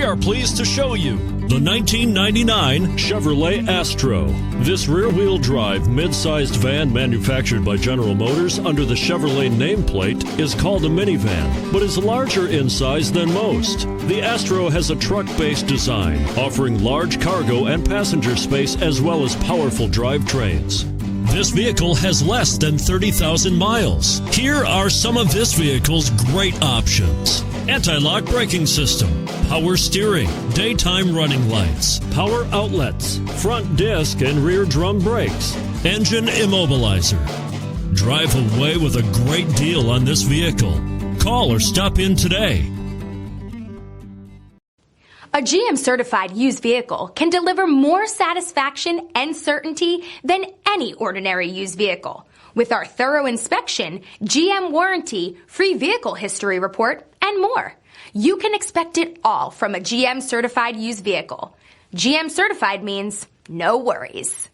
We are pleased to show you the 1999 Chevrolet Astro. This rear-wheel drive mid-sized van manufactured by General Motors under the Chevrolet nameplate is called a minivan, but is larger in size than most. The Astro has a truck-based design, offering large cargo and passenger space as well as powerful drivetrains. This vehicle has less than 30,000 miles. Here are some of this vehicle's great options: anti-lock braking system, power steering, daytime running lights, power outlets, front disc and rear drum brakes, engine immobilizer. Drive away with a great deal on this vehicle. Call or stop in today. A GM-certified used vehicle can deliver more satisfaction and certainty than any ordinary used vehicle. With our thorough inspection, GM warranty, free vehicle history report, and more. You can expect it all from a GM-certified used vehicle. GM-certified means no worries.